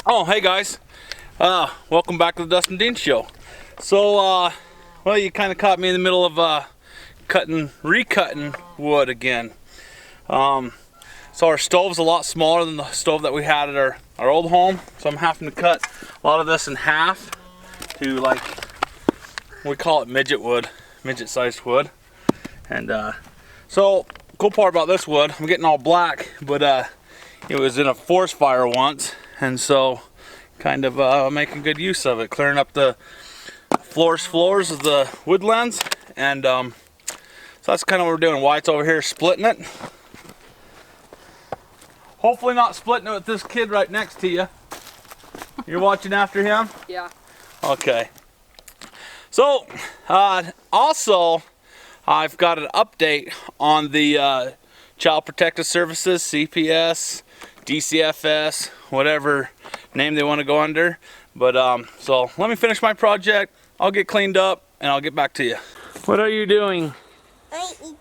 Oh, hey guys. Welcome back to the Dustin Dean Show. So, well, you kind of caught me in the middle of recutting wood again. So our stove's a lot smaller than the stove that we had at our old home. So I'm having to cut a lot of this in half to, like, we call it midget-sized wood. And so, cool part about this wood, I'm getting all black, but it was in a forest fire once. And so, kind of making good use of it, clearing up the floors of the woodlands, and so that's kind of what we're doing. Wyatt's over here splitting it. Hopefully not splitting it with this kid right next to you. You're watching after him? Yeah. Okay. So, also, I've got an update on the Child Protective Services, CPS, Dcfs, whatever name they want to go under. But so let me finish my project. I'll get cleaned up and I'll get back to you. What are you doing? I'm eating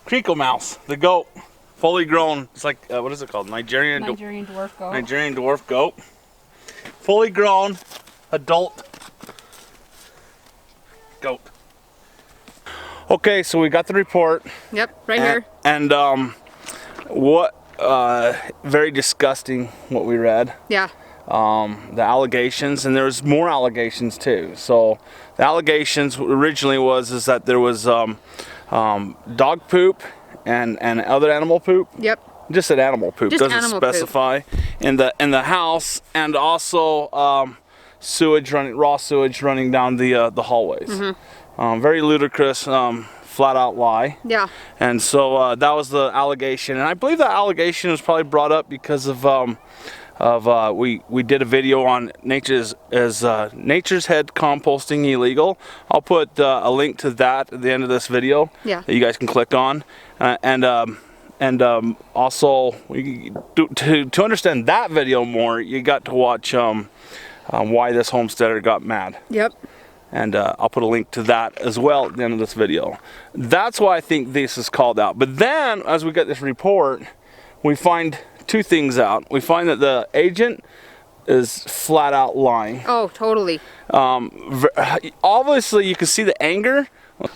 Crinkle mouse, the goat, fully grown. It's like what is it called? Nigerian dwarf goat. Nigerian dwarf goat, fully grown adult goat. Okay, so we got the report. Yep, right here. And what? Very disgusting what we read. Yeah. The allegations, and there's more allegations too. So the allegations originally is that there was dog poop and other animal poop. Yep. Just said animal poop. Just doesn't animal specify poop. in the house, and also raw sewage running down the hallways. Mm-hmm. Very ludicrous. Flat out lie. Yeah. And so that was the allegation, and I believe that allegation was probably brought up because of we did a video on Nature's Head composting illegal. I'll put a link to that at the end of this video. Yeah. That you guys can click on, and also to understand that video more, you got to watch why this homesteader got mad. Yep. And I'll put a link to that as well at the end of this video. That's why I think this is called out. But then, as we get this report, we find two things out. We find that the agent is flat out lying. Oh, totally. Obviously, you can see the anger.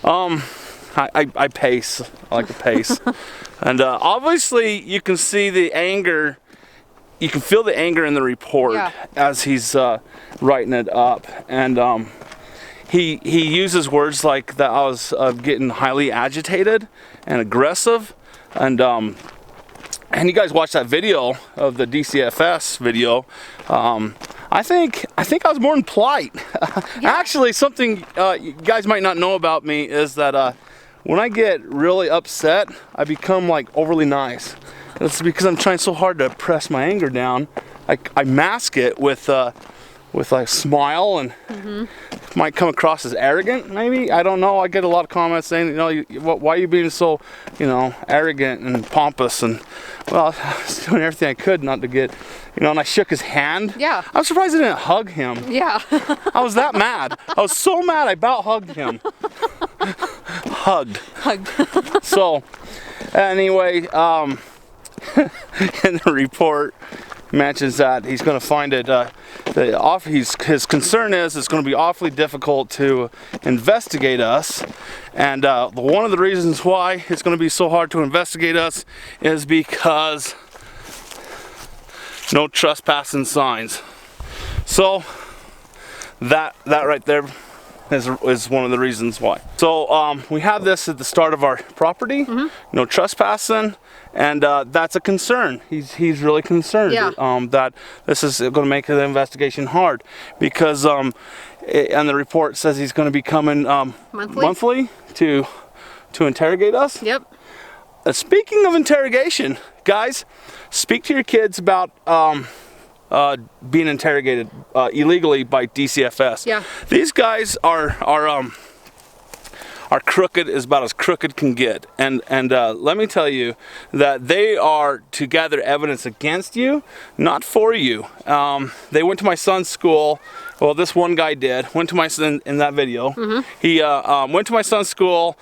I pace. I like to pace. And obviously, you can see the anger. You can feel the anger in the report as he's writing it up. And he uses words like that. I was getting highly agitated and aggressive, and you guys watched that video of the Dcfs video. I think I was more than polite. Actually, something you guys might not know about me is that when I get really upset, I become like overly nice. It's because I'm trying so hard to press my anger down. I mask it with a smile, and might come across as arrogant, maybe. I don't know. I get a lot of comments saying, why are you being so, arrogant and pompous? And well, I was doing everything I could not to get, and I shook his hand. Yeah. I'm surprised I didn't hug him. Yeah. I was that mad. I was so mad I about hugged him. Hugged. So, anyway, in the report, mentions that he's going to find it. His concern is it's going to be awfully difficult to investigate us, and one of the reasons why it's going to be so hard to investigate us is because no trespassing signs. So that right there is one of the reasons why. So we have this at the start of our property. No trespassing. And that's a concern. He's really concerned that this is going to make the investigation hard, because and the report says he's going to be coming monthly to interrogate us. Yep. Speaking of interrogation, guys, speak to your kids about being interrogated illegally by Dcfs. Yeah. These guys are crooked, is about as crooked can get. And let me tell you that they are to gather evidence against you, not for you. They went to my son's school. Well, this one guy did. Went to my son in that video. He went to my son's school,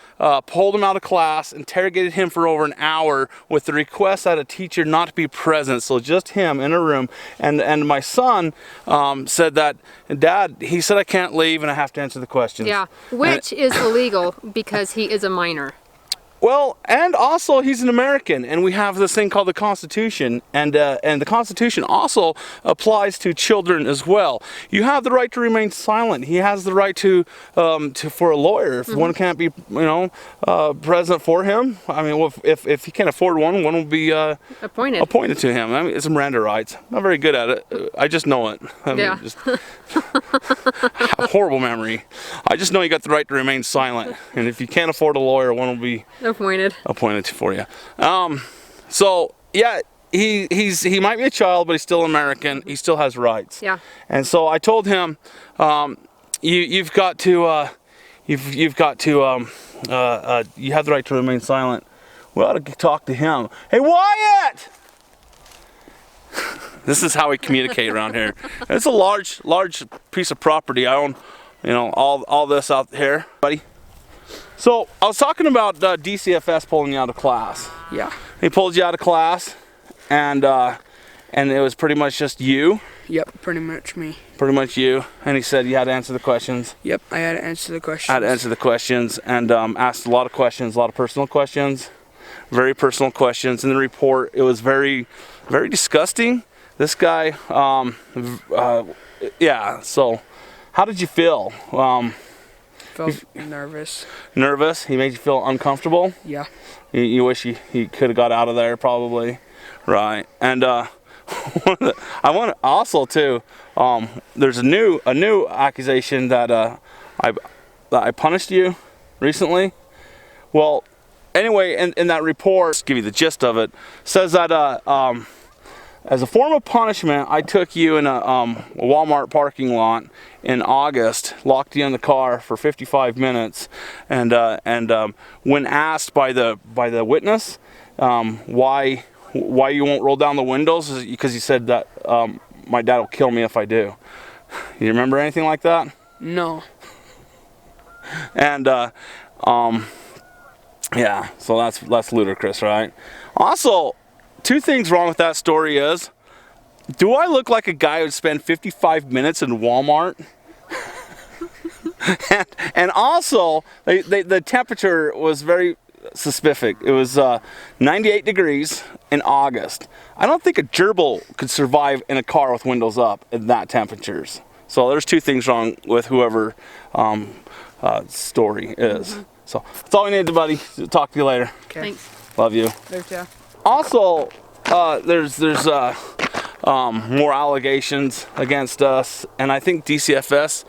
pulled him out of class, interrogated him for over an hour with the request that a teacher not to be present, so just him in a room. And my son said that, Dad, he said I can't leave and I have to answer the questions. Yeah, which is illegal because he is a minor. Well, and also he's an American, and we have this thing called the Constitution, and the Constitution also applies to children as well. You have the right to remain silent. He has the right to for a lawyer if one can't be, present for him. I mean, well, if he can't afford one will be appointed to him. I mean, it's Miranda rights. I'm not very good at it. I just know it. I mean, just a horrible memory. I just know you got the right to remain silent, and if you can't afford a lawyer, one will be appointed for you. So yeah, he might be a child, but he's still American. He still has rights. Yeah. And so I told him, you've got to you have the right to remain silent. We ought to talk to him. Hey, Wyatt! This is how we communicate around here. It's a large piece of property. I own, all this out here, buddy. So I was talking about Dcfs pulling you out of class. Yeah. He pulled you out of class, and it was pretty much just you. Yep, pretty much me. Pretty much you. And he said you had to answer the questions. Yep, I had to answer the questions. I had to answer the questions, and asked a lot of questions, a lot of personal questions, very personal questions. In the report, it was very, very disgusting. This guy, yeah. So, how did you feel? Felt nervous. Nervous? He made you feel uncomfortable? Yeah. You wish he could have got out of there, probably. Right. And I want to also too. There's a new accusation that I punished you recently. Well, anyway, in that report, just give you the gist of it. Says that as a form of punishment, I took you in a Walmart parking lot in August, locked you in the car for 55 minutes, and when asked by the witness why you won't roll down the windows, is because he said that my dad will kill me if I do. You remember anything like that? No. And yeah, so that's ludicrous, right? Also, two things wrong with that story is, do I look like a guy who would spend 55 minutes in Walmart? and also, the temperature was very specific. It was 98 degrees in August. I don't think a gerbil could survive in a car with windows up at that temperatures. So there's two things wrong with whoever story is. So that's all we need, buddy. Talk to you later. Okay. Thanks. Love you. Later. Also, there's more allegations against us, and I think Dcfs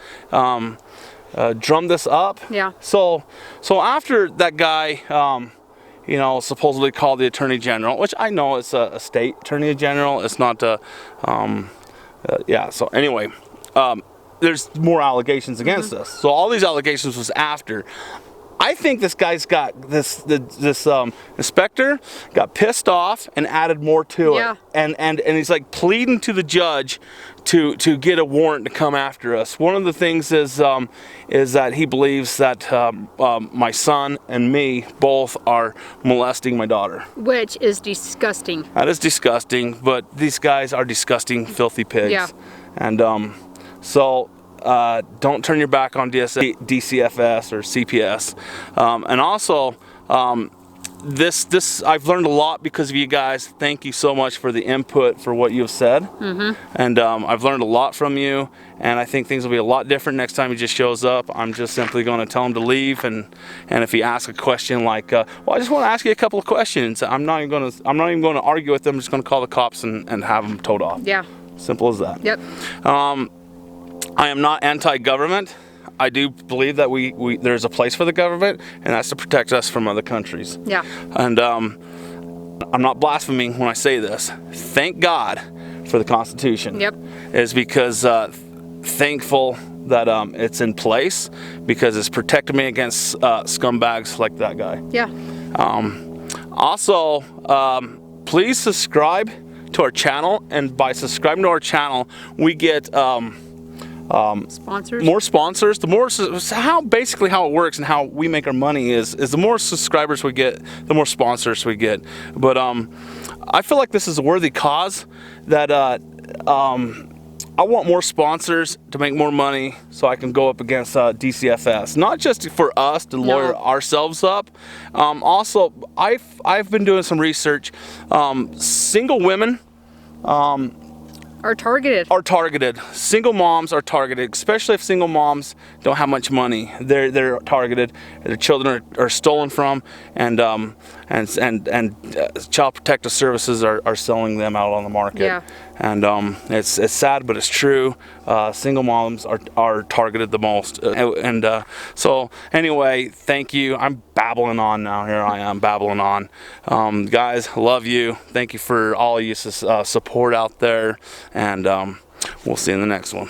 drummed this up. Yeah. So after that guy, supposedly called the Attorney General, which I know it's a state Attorney General. It's not yeah. So anyway, there's more allegations against us. So all these allegations was after. I think this guy's got this inspector got pissed off and added more to it, and he's like pleading to the judge to get a warrant to come after us. One of the things is that he believes that my son and me both are molesting my daughter, Which is disgusting. That is disgusting, but these guys are disgusting, filthy pigs. Yeah. And so. Don't turn your back on Dcfs or CPS, and also this I've learned a lot because of you guys. Thank you so much for the input for what you've said, and I've learned a lot from you, and I think things will be a lot different next time he just shows up. I'm just simply going to tell him to leave, and if he asks a question like, well, I just want to ask you a couple of questions, I'm not even going to argue with them. I'm just going to call the cops and have them towed off. Yeah. Simple as that. Yep. I am not anti-government. I do believe that there's a place for the government, and that's to protect us from other countries. Yeah. And I'm not blaspheming when I say this. Thank God for the Constitution. Yep. Is because thankful that it's in place, because it's protecting me against scumbags like that guy. Yeah. Also, please subscribe to our channel, and by subscribing to our channel, we get Sponsors. more sponsors. The more basically how it works and how we make our money is the more subscribers we get, the more sponsors we get. But I feel like this is a worthy cause, that I want more sponsors to make more money so I can go up against Dcfs. Not just for us to lawyer ourselves up. Also, I've been doing some research. Single women Are targeted. Single moms are targeted, especially if single moms don't have much money. They're targeted. Their children are stolen from, and child protective services are selling them out on the market. Yeah. And it's sad, but it's true. Single moms are targeted the most. So anyway, thank you. I'm babbling on now. Here I am babbling on. Guys, love you. Thank you for all you support out there, and we'll see you in the next one.